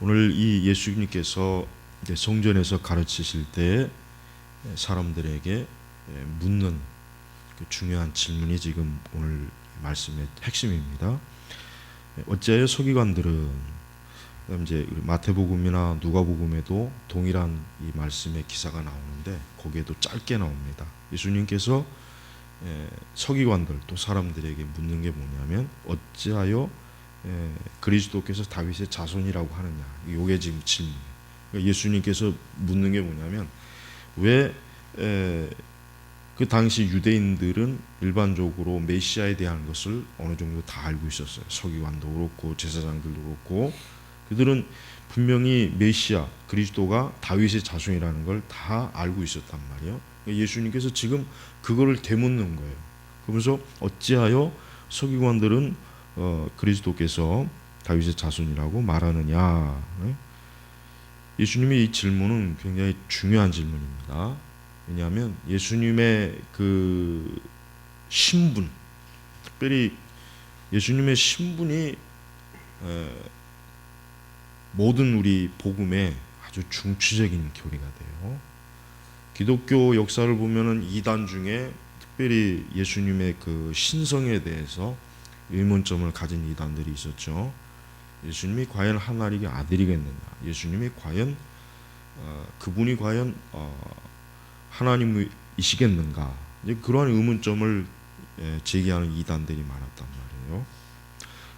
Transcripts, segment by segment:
오늘 이 예수님께서 이제 성전에서 가르치실 때 사람들에게 묻는 그 중요한 질문이 지금 오늘 말씀의 핵심입니다. 어찌하여 서기관들은, 이제 마태복음이나 누가복음에도 동일한 이 말씀의 기사가 나오는데 거기에도 짧게 나옵니다. 예수님께서 서기관들 또 사람들에게 묻는 게 뭐냐면 어찌하여 그리스도께서 다윗의 자손이라고 하느냐. 이게 지금 질문이에요. 그러니까 예수님께서 묻는 게 뭐냐면 왜 그 당시 유대인들은 일반적으로 메시아에 대한 것을 어느 정도 다 알고 있었어요. 서기관도 그렇고 제사장들도 그렇고 그들은 분명히 메시아 그리스도가 다윗의 자손이라는 걸 다 알고 있었단 말이에요. 그러니까 예수님께서 지금 그거를 되묻는 거예요. 그러면서 어찌하여 서기관들은 그리스도께서 다윗의 자손이라고 말하느냐. 예수님의 이 질문은 굉장히 중요한 질문입니다. 왜냐하면 예수님의 그 신분, 특별히 예수님의 신분이 모든 우리 복음에 아주 중추적인 교리가 돼요. 기독교 역사를 보면은 이단 중에 특별히 예수님의 그 신성에 대해서 의문점을 가진 이단들이 있었죠. 예수님이 과연 하나님의 아들이겠느냐? 예수님이 과연 그분이 과연 하나님이시겠는가? 이제 그러한 의문점을 제기하는 이단들이 많았단 말이에요.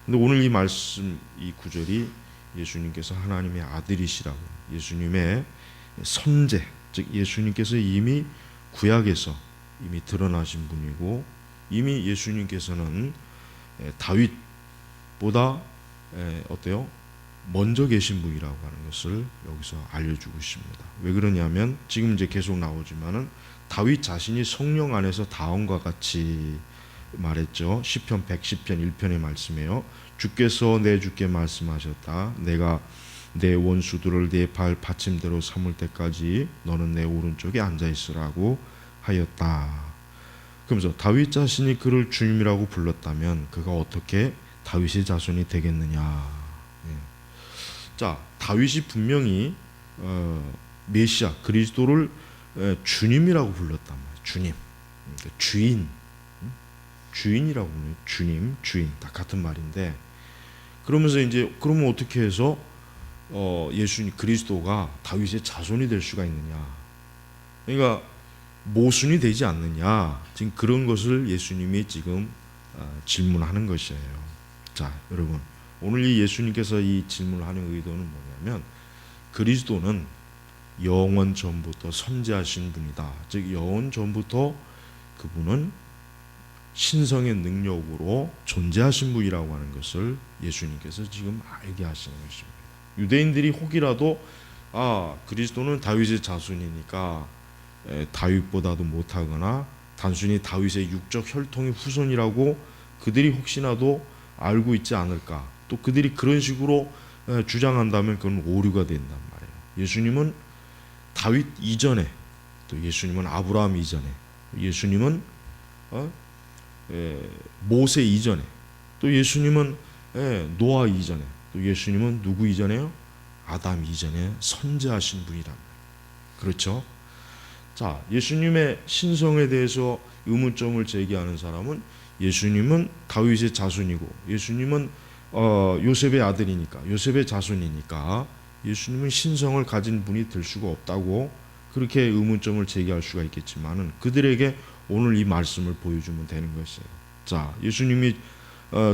근데 오늘 이 말씀, 이 구절이 예수님께서 하나님의 아들이시라고, 예수님의 선제, 즉 예수님께서 이미 구약에서 이미 드러나신 분이고 이미 예수님께서는 다윗보다 어때요? 먼저 계신 분이라고 하는 것을 여기서 알려주고 있습니다. 왜 그러냐면 지금 이제 계속 나오지만은 다윗 자신이 성령 안에서 다음과 같이 말했죠. 시편 110편 1편의 말씀이에요. 주께서 내 주께 말씀하셨다. 내가 내 원수들을 내 발 받침대로 삼을 때까지 너는 내 오른쪽에 앉아 있으라고 하였다. 그러면서 다윗 자신이 그를 주님이라고 불렀다면 그가 어떻게 다윗의 자손이 되겠느냐. 자, 다윗이 분명히 메시아 그리스도를 주님이라고 불렀단 말이에요. 주님, 그러니까 주인, 주인이라고 하는 주님, 주인 다 같은 말인데 그러면서 이제 그러면 어떻게 해서 예수님 그리스도가 다윗의 자손이 될 수가 있느냐? 그러니까 모순이 되지 않느냐? 지금 그런 것을 예수님이 지금 질문하는 것이에요. 자, 여러분. 오늘 이 예수님께서 이 질문을 하는 의도는 뭐냐면 그리스도는 영원 전부터 선지하신 분이다. 즉 영원 전부터 그분은 신성의 능력으로 존재하신 분이라고 하는 것을 예수님께서 지금 알게 하시는 것입니다. 유대인들이 혹이라도 그리스도는 다윗의 자손이니까 다윗보다도 못하거나 단순히 다윗의 육적 혈통의 후손이라고 그들이 혹시나도 알고 있지 않을까. 또 그들이 그런 식으로 주장한다면 그건 오류가 된단 말이에요. 예수님은 다윗 이전에, 또 예수님은 아브라함 이전에, 예수님은 모세 이전에, 또 예수님은 노아 이전에, 또 예수님은 누구 이전에요? 아담 이전에 선지하신 분이란 말이에요. 그렇죠? 자, 예수님의 신성에 대해서 의문점을 제기하는 사람은 예수님은 다윗의 자손이고 예수님은 요셉의 아들이니까 요셉의 자손이니까 예수님은 신성을 가진 분이 될 수가 없다고 그렇게 의문점을 제기할 수가 있겠지만은 그들에게 오늘 이 말씀을 보여주면 되는 것이에요. 자, 예수님이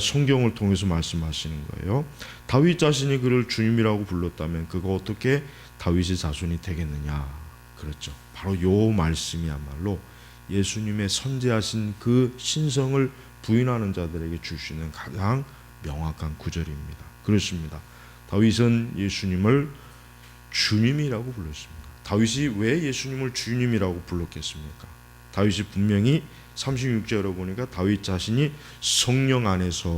성경을 통해서 말씀하시는 거예요. 다윗 자신이 그를 주님이라고 불렀다면 그가 어떻게 다윗의 자손이 되겠느냐? 그렇죠. 바로 요 말씀이야말로 예수님의 선지하신 그 신성을 부인하는 자들에게 줄 수 있는 가장 명확한 구절입니다. 그렇습니다. 다윗은 예수님을 주님이라고 불렀습니다. 다윗이 왜 예수님을 주님이라고 불렀겠습니까? 다윗이 분명히 36절에 보니까 다윗 자신이 성령 안에서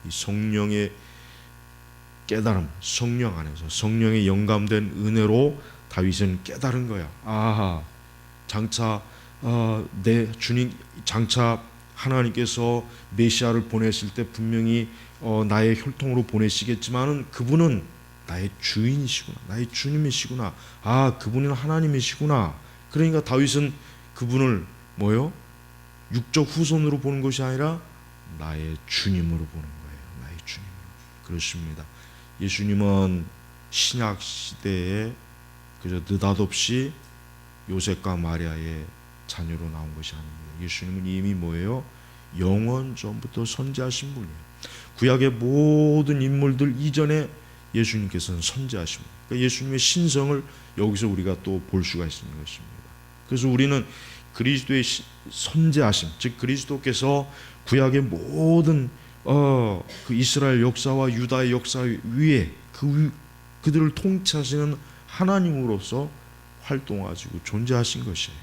이 성령의 깨달음, 성령 안에서 성령의 영감된 은혜로 다윗은 깨달은 거야. 장차 내 주님, 장차 하나님께서 메시아를 보내실 때 분명히 나의 혈통으로 보내시겠지만은 그분은 나의 주인이시구나, 나의 주님이시구나, 아 그분은 하나님이시구나. 그러니까 다윗은 그분을 뭐요? 육적 후손으로 보는 것이 아니라 나의 주님으로 보는 거예요. 나의 주님으로. 그렇습니다. 예수님은 신약 시대에 그저 느닷없이 요셉과 마리아의 자녀로 나온 것이 아닙니다. 예수님은 이미 뭐예요? 영원 전부터 선지하신 분이에요. 구약의 모든 인물들 이전에 예수님께서는 선지하십니다. 그러니까 예수님의 신성을 여기서 우리가 또 볼 수가 있는 것입니다. 그래서 우리는 그리스도의 선지하심, 즉 그리스도께서 구약의 모든 그 이스라엘 역사와 유다의 역사 위에 그들을 통치하시는 하나님으로서 활동하시고 존재하신 것이에요.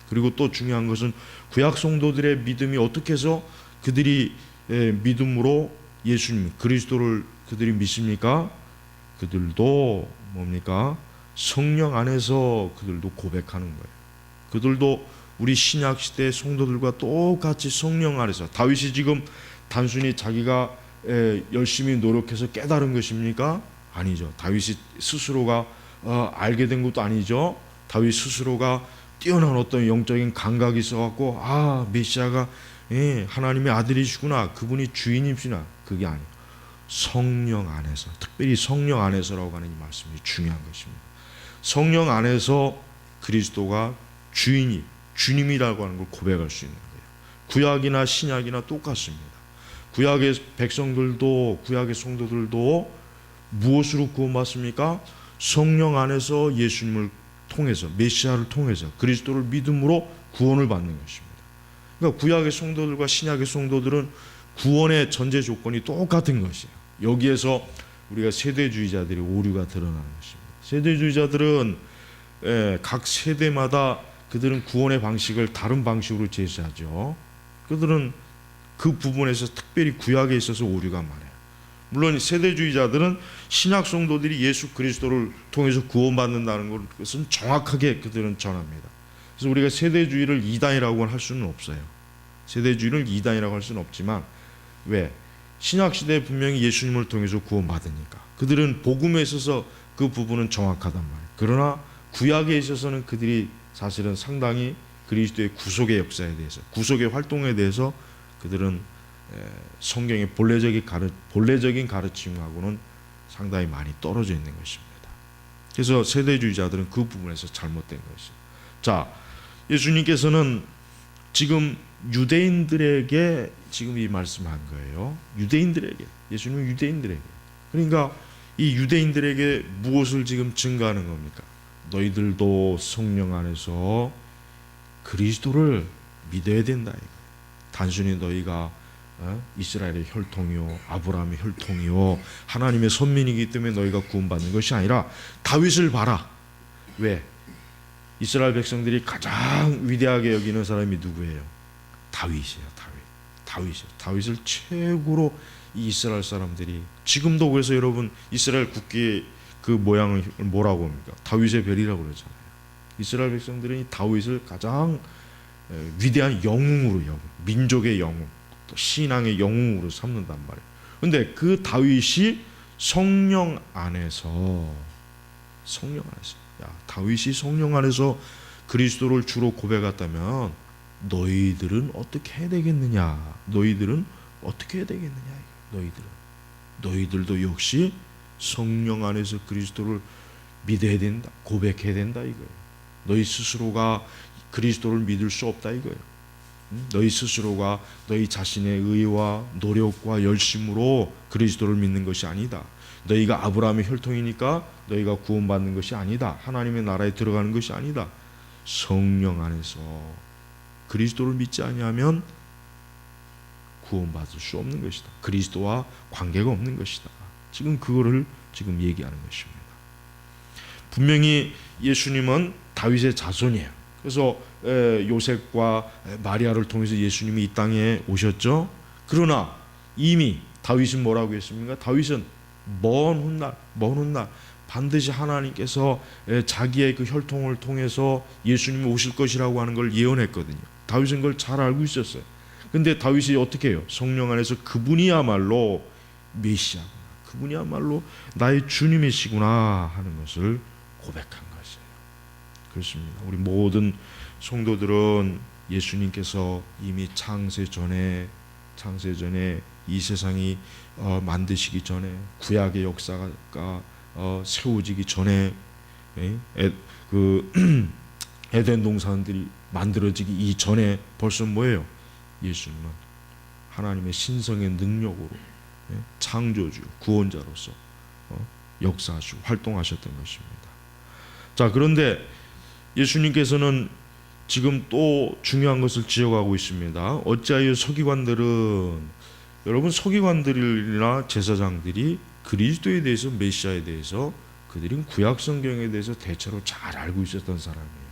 그리고 또 중요한 것은 구약 성도들의 믿음이 어떻게 해서 그들이 믿음으로 예수님 그리스도를 그들이 믿습니까? 그들도 뭡니까? 성령 안에서 그들도 고백하는 거예요. 그들도 우리 신약 시대의 성도들과 똑같이 성령 안에서, 다윗이 지금 단순히 자기가 열심히 노력해서 깨달은 것입니까? 아니죠. 다윗이 스스로가 알게 된 것도 아니죠. 다윗 스스로가 뛰어난 어떤 영적인 감각이 있어갖고 아 메시아가 하나님의 아들이시구나, 그분이 주인이시구나, 그게 아니에요. 성령 안에서, 특별히 성령 안에서라고 하는 이 말씀이 중요한 것입니다. 성령 안에서 그리스도가 주님이라고 하는 걸 고백할 수 있는 거예요. 구약이나 신약이나 똑같습니다. 구약의 백성들도, 구약의 성도들도 무엇으로 구원받습니까? 성령 안에서 예수님을 통해서, 메시아를 통해서 그리스도를 믿음으로 구원을 받는 것입니다. 그러니까 구약의 성도들과 신약의 성도들은 구원의 전제 조건이 똑같은 것이에요. 여기에서 우리가 세대주의자들의 오류가 드러나는 것입니다. 세대주의자들은 각 세대마다 그들은 구원의 방식을 다른 방식으로 제시하죠. 그들은 그 부분에서 특별히 구약에 있어서 오류가 많아요. 물론 세대주의자들은 신약 성도들이 예수 그리스도를 통해서 구원받는다는 것은 정확하게 그들은 전합니다. 그래서 우리가 세대주의를 이단이라고 할 수는 없어요. 세대주의를 이단이라고 할 수는 없지만, 왜? 신약 시대에 분명히 예수님을 통해서 구원받으니까 그들은 복음에 있어서 그 부분은 정확하단 말이에요. 그러나 구약에 있어서는 그들이 사실은 상당히 그리스도의 구속의 역사에 대해서, 구속의 활동에 대해서 그들은 성경의 본래적인 가르침하고는 상당히 많이 떨어져 있는 것입니다. 그래서 세대주의자들은 그 부분에서 잘못된 것이죠. 자, 예수님께서는 지금 유대인들에게 지금 이 말씀한 거예요. 유대인들에게, 예수님은 유대인들에게. 그러니까 이 유대인들에게 무엇을 지금 증가하는 겁니까? 너희들도 성령 안에서 그리스도를 믿어야 된다 이거예요. 단순히 너희가 이스라엘의 혈통이요, 아브라함의 혈통이요, 하나님의 선민이기 때문에 너희가 구원받는 것이 아니라 다윗을 봐라. 왜? 이스라엘 백성들이 가장 위대하게 여기는 사람이 누구예요? 다윗이에요. 다윗을 최고로 이 이스라엘 사람들이, 지금도 그래서 여러분 이스라엘 국기의 그 모양을 뭐라고 합니까? 다윗의 별이라고 그러잖아요. 이스라엘 백성들은 이 다윗을 가장 위대한 영웅으로 민족의 영웅, 또 신앙의 영웅으로 삼는단 말이에요. 그런데 그 다윗이 성령 안에서 다윗이 성령 안에서 그리스도를 주로 고백했다면 너희들은 어떻게 해야 되겠느냐? 너희들도 역시 성령 안에서 그리스도를 믿어야 된다, 고백해야 된다 이거예요. 너희 스스로가 그리스도를 믿을 수 없다 이거예요. 너희 스스로가 너희 자신의 의와 노력과 열심으로 그리스도를 믿는 것이 아니다. 너희가 아브라함의 혈통이니까 너희가 구원받는 것이 아니다. 하나님의 나라에 들어가는 것이 아니다. 성령 안에서 그리스도를 믿지 아니하면 구원받을 수 없는 것이다. 그리스도와 관계가 없는 것이다. 지금 그거를 지금 얘기하는 것입니다. 분명히 예수님은 다윗의 자손이에요. 그래서 요셉과 마리아를 통해서 예수님이 이 땅에 오셨죠. 그러나 이미 다윗은 뭐라고 했습니까? 다윗은 먼 훗날 반드시 하나님께서 자기의 그 혈통을 통해서 예수님이 오실 것이라고 하는 걸 예언했거든요. 다윗은 그걸 잘 알고 있었어요. 근데 다윗이 어떻게 해요? 성령 안에서 그분이야말로 메시아구나, 그분이야말로 나의 주님이시구나 하는 것을 고백한 것이에요. 그렇습니다. 우리 모든 성도들은 예수님께서 이미 창세 전에 이 세상이 만드시기 전에, 구약의 역사가 세워지기 전에, 그 에덴 동산들이 만들어지기 이전에 벌써 뭐예요? 예수님은 하나님의 신성의 능력으로 창조주, 구원자로서 역사하시고 활동하셨던 것입니다. 자, 그런데 예수님께서는 지금 또 중요한 것을 지적하고 있습니다. 어찌하여 서기관들은, 여러분, 서기관들이나 제사장들이 그리스도에 대해서, 메시아에 대해서 그들은 구약 성경에 대해서 대체로 잘 알고 있었던 사람이에요.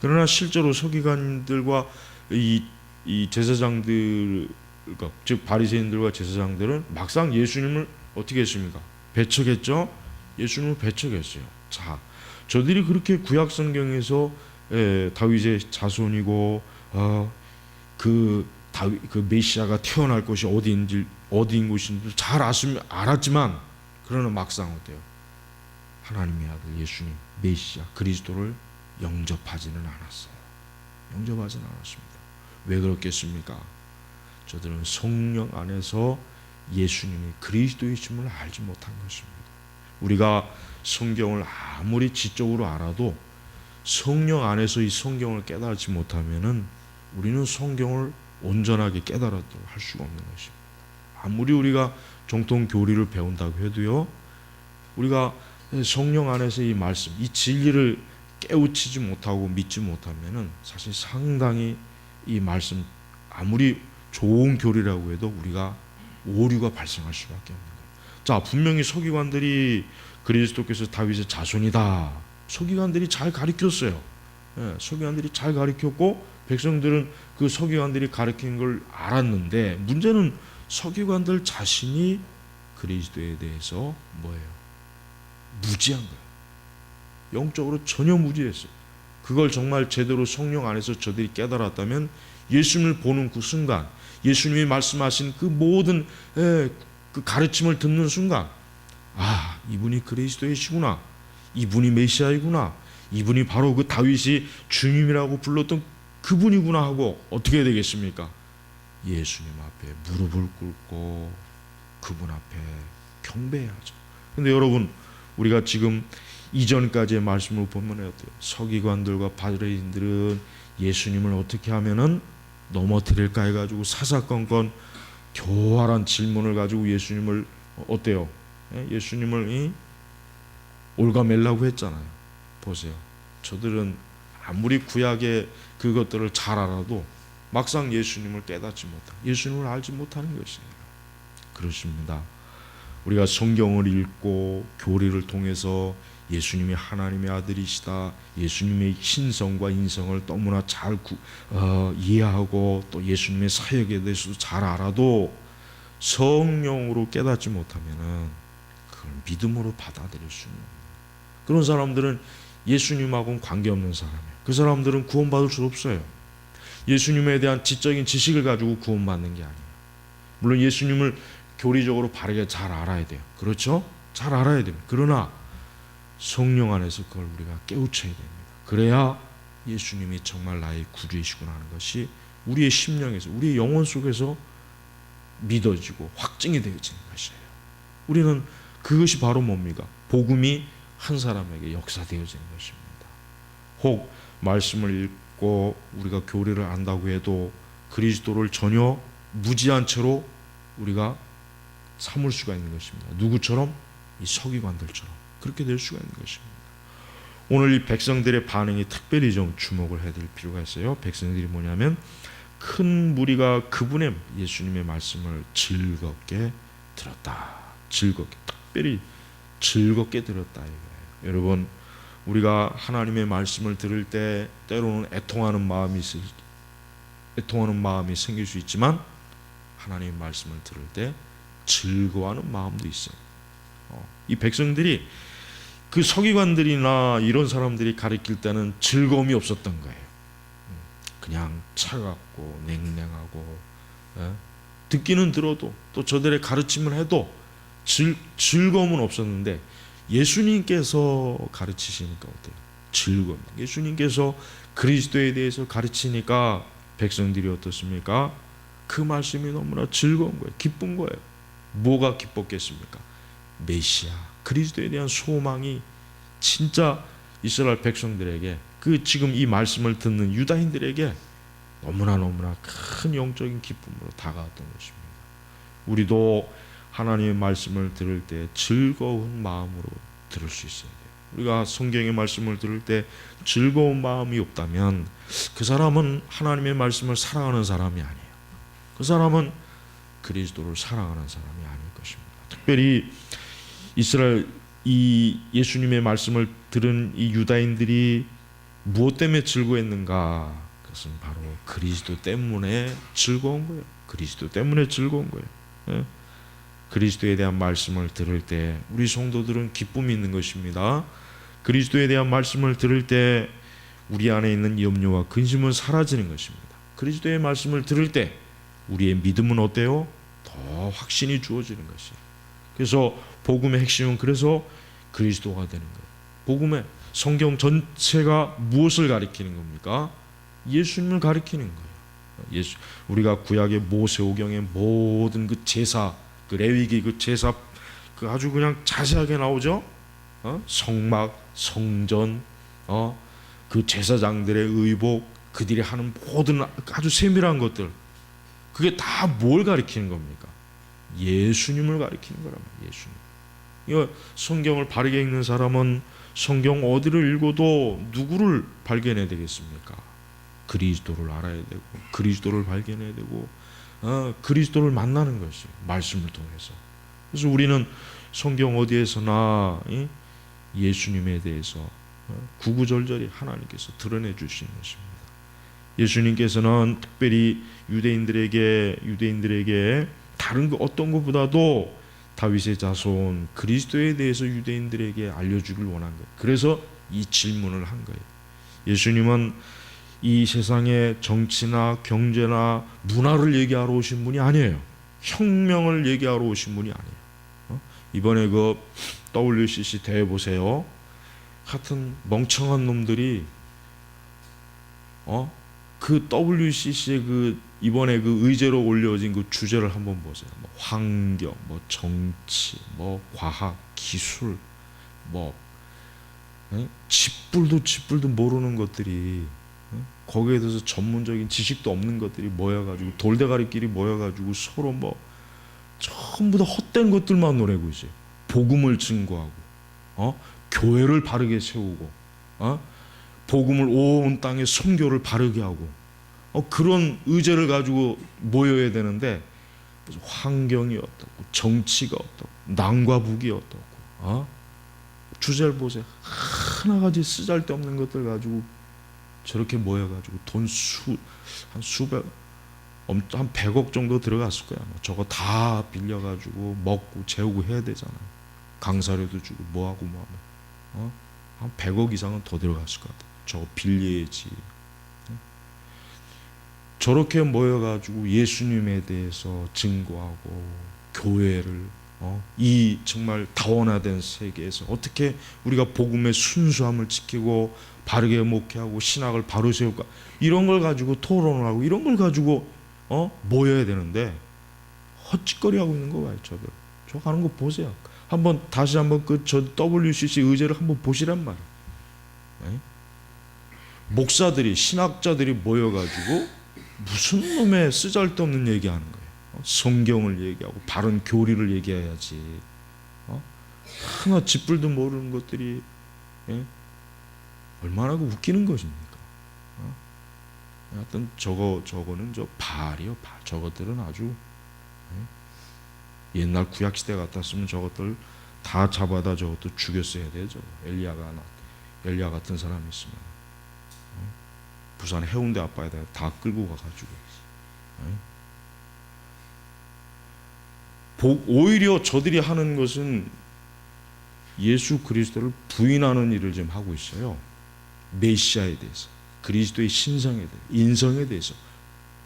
그러나 실제로 서기관들과 이 제사장들, 즉 바리새인들과 제사장들은 막상 예수님을 어떻게 했습니까? 배척했죠. 예수님을 배척했어요. 자, 저들이 그렇게 구약 성경에서 다윗의 자손이고 그 메시아가 태어날 곳이 어디인 곳인지 잘 알았지만, 그러나 막상 어때요? 하나님의 아들 예수님, 메시아 그리스도를 영접하지는 않았어요. 영접하지는 않았습니다. 왜 그렇겠습니까? 저들은 성령 안에서 예수님이 그리스도이심을 알지 못한 것입니다. 우리가 성경을 아무리 지적으로 알아도 성령 안에서 이 성경을 깨달지 못하면은 우리는 성경을 온전하게 깨달았다고 할 수가 없는 것입니다. 아무리 우리가 정통 교리를 배운다고 해도요, 우리가 성령 안에서 이 말씀, 이 진리를 깨우치지 못하고 믿지 못하면은 사실 상당히 이 말씀, 아무리 좋은 교리라고 해도 우리가 오류가 발생할 수밖에 없는 거예요. 자, 분명히 서기관들이 그리스도께서 다윗의 자손이다, 서기관들이 잘 가르쳤어요. 서기관들이 잘 가르쳤고 백성들은 그 서기관들이 가르친 걸 알았는데, 문제는 서기관들 자신이 그리스도에 대해서 뭐예요? 무지한 거예요. 영적으로 전혀 무지했어요. 그걸 정말 제대로 성령 안에서 저들이 깨달았다면 예수님을 보는 그 순간, 예수님이 말씀하신 그 모든 그 가르침을 듣는 순간, 아, 이분이 그리스도이시구나, 이분이 메시아이구나, 이분이 바로 그 다윗이 주님이라고 불렀던 그분이구나 하고 어떻게 해야 되겠습니까? 예수님 앞에 무릎을 꿇고 그분 앞에 경배해야죠. 근데 여러분, 우리가 지금 이전까지의 말씀을 보면 어때요? 서기관들과 바리새인들은 예수님을 어떻게 하면은 넘어뜨릴까 해가지고 사사건건 교활한 질문을 가지고 예수님을 어때요? 예수님을 올가매려고 했잖아요. 보세요. 저들은 아무리 구약의 그것들을 잘 알아도 막상 예수님을 깨닫지 못하고 예수님을 알지 못하는 것이에요. 그렇습니다. 우리가 성경을 읽고 교리를 통해서 예수님이 하나님의 아들이시다, 예수님의 신성과 인성을 너무나 잘 이해하고 또 예수님의 사역에 대해서도 잘 알아도 성령으로 깨닫지 못하면은 그걸 믿음으로 받아들일 수는 없는, 그런 사람들은 예수님하고는 관계없는 사람이에요. 그 사람들은 구원받을 수 없어요. 예수님에 대한 지적인 지식을 가지고 구원받는 게 아니에요. 물론 예수님을 교리적으로 바르게 잘 알아야 돼요. 그렇죠? 잘 알아야 됩니다. 그러나 성령 안에서 그걸 우리가 깨우쳐야 됩니다. 그래야 예수님이 정말 나의 구주이시구나 하는 것이 우리의 심령에서, 우리의 영혼 속에서 믿어지고 확증이 되어지는 것이에요. 우리는 그것이 바로 뭡니까? 복음이 한 사람에게 역사되어지는 것입니다. 혹 말씀을 읽고 우리가 교리를 안다고 해도 그리스도를 전혀 무지한 채로 우리가 삼을 수가 있는 것입니다. 누구처럼? 이 서기관들처럼 그렇게 될 수가 있는 것입니다. 오늘 이 백성들의 반응이 특별히 좀 주목을 해야 될 필요가 있어요. 백성들이 뭐냐면 큰 무리가 그분의 예수님의 말씀을 즐겁게 들었다. 즐겁게, 특별히 즐겁게 들었다 이거예요. 여러분, 우리가 하나님의 말씀을 들을 때 때로는 애통하는 마음이 생길 수 있지만 하나님의 말씀을 들을 때 즐거워하는 마음도 있어요. 이 백성들이 그 서기관들이나 이런 사람들이 가르칠 때는 즐거움이 없었던 거예요. 그냥 차갑고 냉랭하고 듣기는 들어도 또 저들의 가르침을 해도 즐거움은 없었는데 예수님께서 가르치시니까 어때요? 즐거움. 예수님께서 그리스도에 대해서 가르치니까 백성들이 어떻습니까? 그 말씀이 너무나 즐거운 거예요. 기쁜 거예요. 뭐가 기뻤겠습니까? 메시아 그리스도에 대한 소망이 진짜 이스라엘 백성들에게, 그 지금 이 말씀을 듣는 유다인들에게 너무나 큰 영적인 기쁨으로 다가왔던 것입니다. 우리도 하나님의 말씀을 들을 때 즐거운 마음으로 들을 수 있어야 돼요. 우리가 성경의 말씀을 들을 때 즐거운 마음이 없다면 그 사람은 하나님의 말씀을 사랑하는 사람이 아니에요. 그 사람은 그리스도를 사랑하는 사람이 아닐 것입니다. 특별히 이스라엘 이 예수님의 말씀을 들은 이 유다인들이 무엇 때문에 즐거워했는가? 그것은 바로 그리스도 때문에 즐거운 거예요. 그리스도 때문에 즐거운 거예요. 예? 그리스도에 대한 말씀을 들을 때 우리 성도들은 기쁨이 있는 것입니다. 그리스도에 대한 말씀을 들을 때 우리 안에 있는 염려와 근심은 사라지는 것입니다. 그리스도의 말씀을 들을 때 우리의 믿음은 어때요? 더 확신이 주어지는 것이에요. 그래서 복음의 핵심은 그래서 그리스도가 되는 거예요. 복음의 성경 전체가 무엇을 가리키는 겁니까? 예수님을 가리키는 거예요. 우리가 구약의 모세오경의 모든 그 제사, 그 레위기 그 제사 그 아주 그냥 자세하게 나오죠. 성막, 성전, 그 제사장들의 의복, 그들이 하는 모든 아주 세밀한 것들, 그게 다 뭘 가리키는 겁니까? 예수님을 가리키는 거란 말이에요. 예수님. 이거 성경을 바르게 읽는 사람은 성경 어디를 읽어도 누구를 발견해야 되겠습니까? 그리스도를 알아야 되고 그리스도를 발견해야 되고 그리스도를 만나는 것이 말씀을 통해서. 그래서 우리는 성경 어디에서나 예수님에 대해서 구구절절히 하나님께서 드러내 주시는 것입니다. 예수님께서는 특별히 유대인들에게 다른 그 어떤 것보다도 다윗의 자손 그리스도에 대해서 유대인들에게 알려주길 원한 거예요. 그래서 이 질문을 한 거예요. 예수님은 이 세상의 정치나 경제나 문화를 얘기하러 오신 분이 아니에요. 혁명을 얘기하러 오신 분이 아니에요. 이번에 그 WCC 대회 보세요. 하여튼 멍청한 놈들이 그 WCC의 그 이번에 그 의제로 올려진 그 주제를 한번 보세요. 뭐 환경, 뭐 정치, 뭐 과학, 기술, 뭐 짓불도 모르는 것들이 거기에 대해서 전문적인 지식도 없는 것들이 모여가지고 돌대가리끼리 모여가지고 서로 뭐 전부 다 헛된 것들만 노래고 있어요. 복음을 증거하고, 교회를 바르게 세우고, 복음을 온 땅에 선교를 바르게 하고, 그런 의제를 가지고 모여야 되는데 환경이 어떻고 정치가 어떻고 남과 북이 어떻고 주제를 보세요. 하나가지 쓰잘데없는 것들 가지고 저렇게 모여가지고 돈 한 수백 한 100억 정도 들어갔을 거야. 저거 다 빌려가지고 먹고 재우고 해야 되잖아요. 강사료도 주고 뭐하고 뭐하면 한 100억 이상은 더 들어갔을 것 같아. 저거 빌려야지. 저렇게 모여가지고 예수님에 대해서 증거하고 교회를 이 정말 다원화된 세계에서 어떻게 우리가 복음의 순수함을 지키고 바르게 목회하고 신학을 바로 세울까, 이런 걸 가지고 토론을 하고 이런 걸 가지고 모여야 되는데 헛짓거리 하고 있는 거 봐요. 저들 저 가는 거 보세요. 다시 한번 그 저 WCC 의제를 한번 보시란 말이에요. 네? 목사들이 신학자들이 모여가지고 무슨 놈의 쓰잘데없는 얘기하는 거예요. 성경을 얘기하고 바른 교리를 얘기해야지. 하나 짓불도 모르는 것들이 얼마나 웃기는 것입니까? 하여튼 저거는 저 발이요, 발. 저것들은 아주 옛날 구약 시대 같았으면 저것들 다 잡아다 저것도 죽였어야 되죠. 엘리야 같은 사람이 있으면 부산 해운대 앞바다에 다 끌고 가가지고 오히려 저들이 하는 것은 예수 그리스도를 부인하는 일을 지금 하고 있어요. 메시아에 대해서, 그리스도의 신성에 대해서, 인성에 대해서,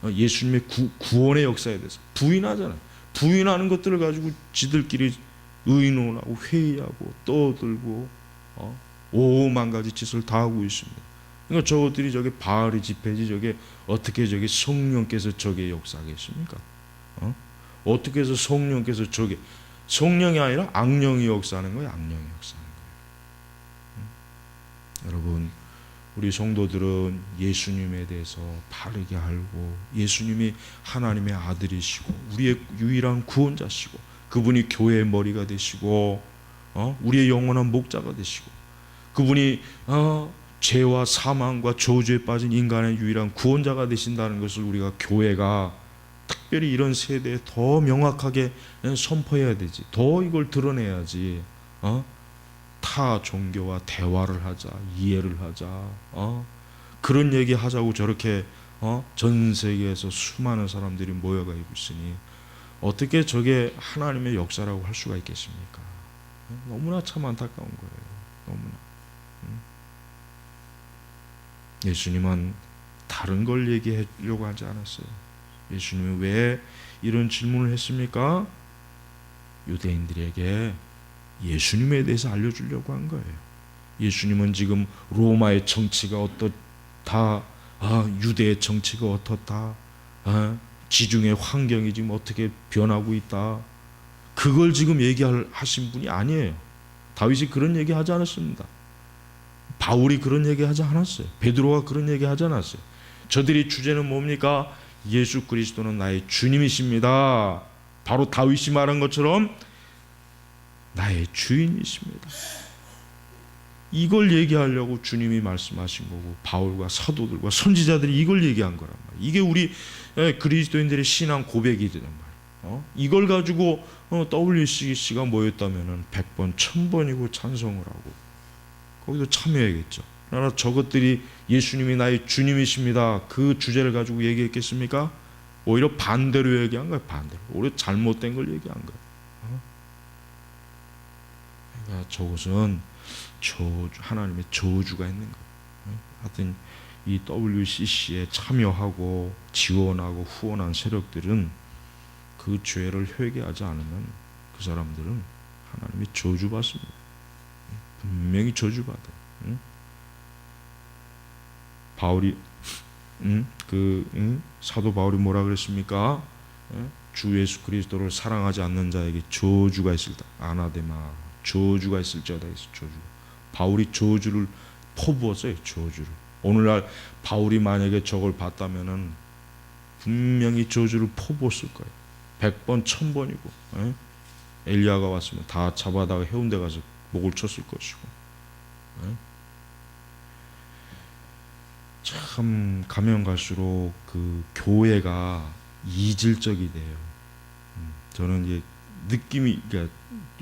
예수님의 구원의 역사에 대해서 부인하잖아요. 부인하는 것들을 가지고 지들끼리 의논하고 회의하고 떠들고 오만 가지 짓을 다 하고 있습니다. 그러니까 저것들이 저게 바알의 집회지 저게 어떻게 저게 성령께서 저게 역사하겠습니까? 어떻게 해서 성령께서 저게 성령이 아니라 악령이 역사하는 거예요. 악령이 역사하는 거예요. 여러분 우리 성도들은 예수님에 대해서 바르게 알고 예수님이 하나님의 아들이시고 우리의 유일한 구원자시고 그분이 교회의 머리가 되시고 우리의 영원한 목자가 되시고 그분이 죄와 사망과 저주에 빠진 인간의 유일한 구원자가 되신다는 것을 우리가 교회가 특별히 이런 세대에 더 명확하게 선포해야 되지. 더 이걸 드러내야지. 타 종교와 대화를 하자, 이해를 하자. 그런 얘기 하자고 저렇게 전 세계에서 수많은 사람들이 모여가 있으니 어떻게 저게 하나님의 역사라고 할 수가 있겠습니까? 너무나 참 안타까운 거예요. 너무나. 예수님은 다른 걸 얘기하려고 하지 않았어요. 예수님은 왜 이런 질문을 했습니까? 유대인들에게 예수님에 대해서 알려주려고 한 거예요. 예수님은 지금 로마의 정치가 어떻다, 유대의 정치가 어떻다, 지중해 환경이 지금 어떻게 변하고 있다, 그걸 지금 얘기하신 분이 아니에요. 다윗이 그런 얘기 하지 않았습니다. 바울이 그런 얘기 하지 않았어요. 베드로가 그런 얘기 하지 않았어요. 저들이 주제는 뭡니까? 예수 그리스도는 나의 주님이십니다. 바로 다윗이 말한 것처럼 나의 주인이십니다. 이걸 얘기하려고 주님이 말씀하신 거고 바울과 사도들과 선지자들이 이걸 얘기한 거란 말이에요. 이게 우리 그리스도인들의 신앙 고백이란 말이에요. 이걸 가지고 WCC가 모였다면 100번 1000번이고 찬송을 하고 거기도 참여해야겠죠. 그러나 저것들이 예수님이 나의 주님이십니다 그 주제를 가지고 얘기했겠습니까? 오히려 반대로 얘기한 거예요. 반대로 오히려 잘못된 걸 얘기한 거예요. 그러니까 저것은 하나님의 저주가 있는 거예요. 하여튼 이 WCC에 참여하고 지원하고 후원한 세력들은 그 죄를 회개하지 않으면 그 사람들은 하나님의 저주받습니다. 분명히 저주받아요. 바울이 사도 바울이 뭐라 그랬습니까? 주 예수 그리스도를 사랑하지 않는 자에게 저주가 있을다. 아나데마 저주가 있을지어다. 저주. 바울이 저주를 퍼부었어요. 저주를. 오늘날 바울이 만약에 저걸 봤다면은 분명히 저주를 퍼부었을 거예요. 100번 1000번이고 엘리야가 왔으면 다 잡아다가 해운대 가서 목을 쳤을 것이고. 참 가면 갈수록 그 교회가 이질적이 돼요. 저는 이제 느낌이 그러니까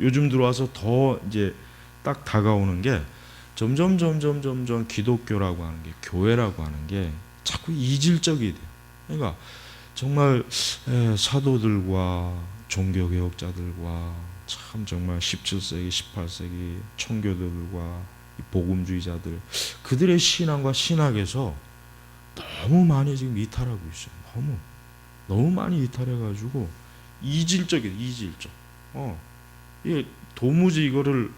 요즘 들어와서 더 이제 딱 다가오는 게 점점 기독교라고 하는 게 교회라고 하는 게 자꾸 이질적이 돼요. 그러니까 정말 사도들과 종교개혁자들과 참 정말 17세기 18세기 청교도들과 복음주의자들 그들의 신앙과 신학에서 너무 많이 지금 이탈하고 있어요. 너무 많이 이탈해가지고 이질적. 이게 도무지 이거를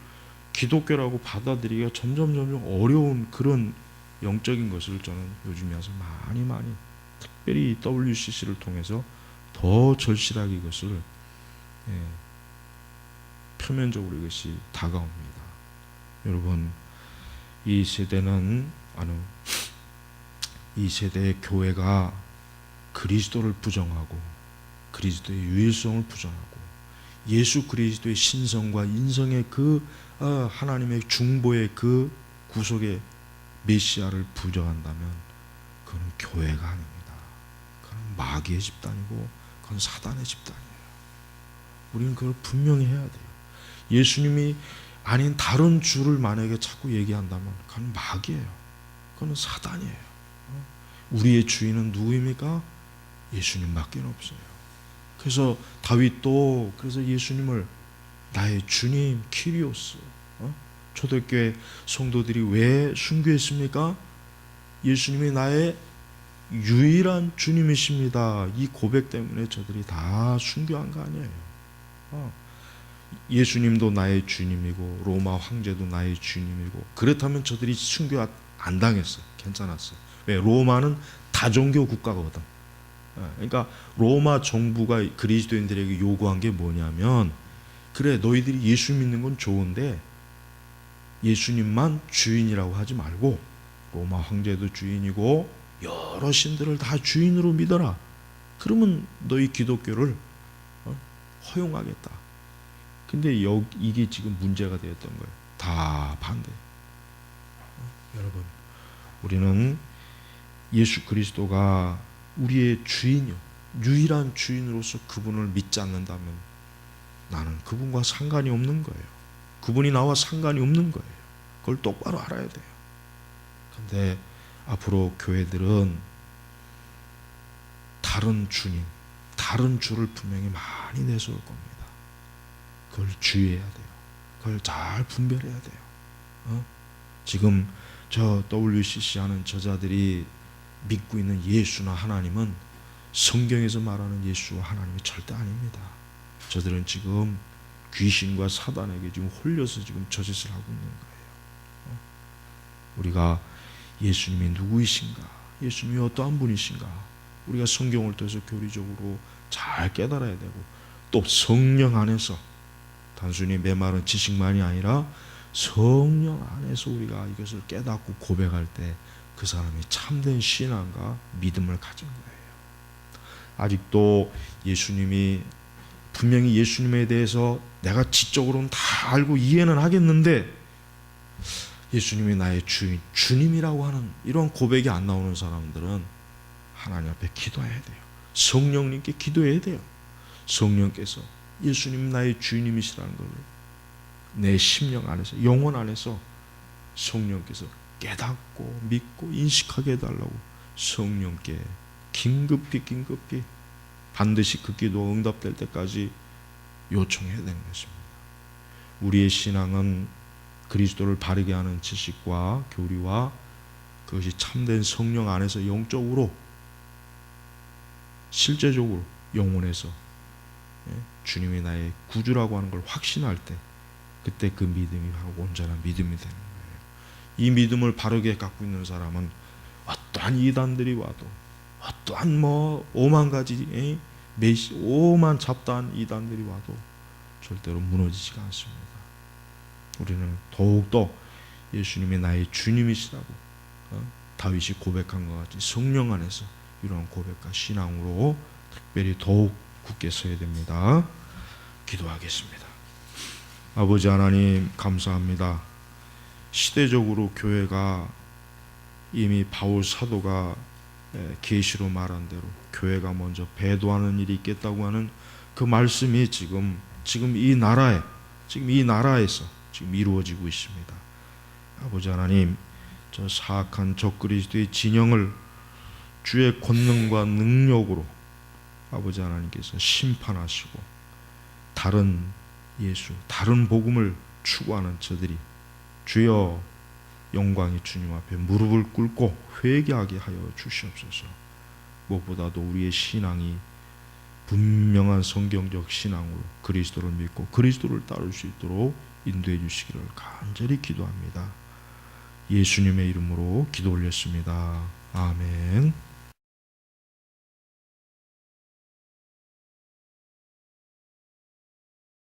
기독교라고 받아들이기가 점점 어려운 그런 영적인 것을 저는 요즘에 와서 많이 특별히 WCC를 통해서 더 절실하게 이것을 표면적으로 이것이 다가옵니다. 여러분 이 세대는 이 세대의 교회가 그리스도를 부정하고 그리스도의 유일성을 부정하고 예수 그리스도의 신성과 인성의 그 하나님의 중보의 그 구속의 메시아를 부정한다면 그건 교회가 아닙니다. 그건 마귀의 집단이고 그건 사단의 집단이에요. 우리는 그걸 분명히 해야 돼요. 예수님이 아닌 다른 주를 만약에 자꾸 얘기한다면 그건 마귀예요. 그건 사단이에요. 우리의 주인은 누구입니까? 예수님밖에 없어요. 그래서 다윗도 그래서 예수님을 나의 주님 키리오스. 초대교회 성도들이 왜 순교했습니까? 예수님이 나의 유일한 주님이십니다. 이 고백 때문에 저들이 다 순교한 거 아니에요. 예수님도 나의 주님이고 로마 황제도 나의 주님이고 그렇다면 저들이 순교 안 당했어요. 괜찮았어요. 왜? 로마는 다종교 국가거든. 그러니까 로마 정부가 그리스도인들에게 요구한 게 뭐냐면, 그래 너희들이 예수 믿는 건 좋은데 예수님만 주인이라고 하지 말고 로마 황제도 주인이고 여러 신들을 다 주인으로 믿어라. 그러면 너희 기독교를 허용하겠다. 근데 이게 지금 문제가 되었던 거예요. 다 반대. 여러분, 우리는 예수 그리스도가 우리의 주인이요, 유일한 주인으로서 그분을 믿지 않는다면 나는 그분과 상관이 없는 거예요. 그분이 나와 상관이 없는 거예요. 그걸 똑바로 알아야 돼요. 근데 앞으로 교회들은 다른 주님, 다른 주를 분명히 많이 내세울 겁니다. 그걸 주의해야 돼요. 그걸 잘 분별해야 돼요. 지금 저 WCC 하는 저자들이 믿고 있는 예수나 하나님은 성경에서 말하는 예수와 하나님이 절대 아닙니다. 저들은 지금 귀신과 사단에게 지금 홀려서 지금 저짓을 하고 있는 거예요. 우리가 예수님이 누구이신가, 예수님이 어떠한 분이신가, 우리가 성경을 통해서 교리적으로 잘 깨달아야 되고, 또 성령 안에서 단순히 메마른 지식만이 아니라 성령 안에서 우리가 이것을 깨닫고 고백할 때 그 사람이 참된 신앙과 믿음을 가진 거예요. 아직도 예수님이, 분명히 예수님에 대해서 내가 지적으로는 다 알고 이해는 하겠는데 예수님이 나의 주인, 주님이라고 하는 이런 고백이 안 나오는 사람들은 하나님 앞에 기도해야 돼요. 성령님께 기도해야 돼요. 성령께서 예수님 나의 주님이시라는 걸 내 심령 안에서, 영혼 안에서 성령께서 깨닫고 믿고 인식하게 해달라고 성령께 긴급히 반드시 그 기도가 응답될 때까지 요청해야 되는 것입니다. 우리의 신앙은 그리스도를 바르게 하는 지식과 교리와 그것이 참된 성령 안에서 영적으로, 실제적으로 영혼에서 주님이 나의 구주라고 하는 걸 확신할 때, 그때 그 믿음이 바로 온전한 믿음이 되는 거예요. 이 믿음을 바르게 갖고 있는 사람은 어떠한 이단들이 와도, 어떠한 오만 가지 오만 잡다한 이단들이 와도 절대로 무너지지가 않습니다. 우리는 더욱더 예수님이 나의 주님이시라고 다윗이 고백한 것 같이 성령 안에서 이러한 고백과 신앙으로 특별히 더욱 굳게 서야 됩니다. 기도하겠습니다. 아버지 하나님, 감사합니다. 시대적으로 교회가 이미 바울 사도가 계시로 말한 대로 교회가 먼저 배도하는 일이 있겠다고 하는 그 말씀이 지금 이 나라에서 지금 이루어지고 있습니다. 아버지 하나님, 저 사악한 적그리스도의 진영을 주의 권능과 능력으로 아버지 하나님께서 심판하시고, 다른 예수, 다른 복음을 추구하는 저들이 주여 영광의 주님 앞에 무릎을 꿇고 회개하게 하여 주시옵소서. 무엇보다도 우리의 신앙이 분명한 성경적 신앙으로 그리스도를 믿고 그리스도를 따를 수 있도록 인도해 주시기를 간절히 기도합니다. 예수님의 이름으로 기도 올렸습니다. 아멘.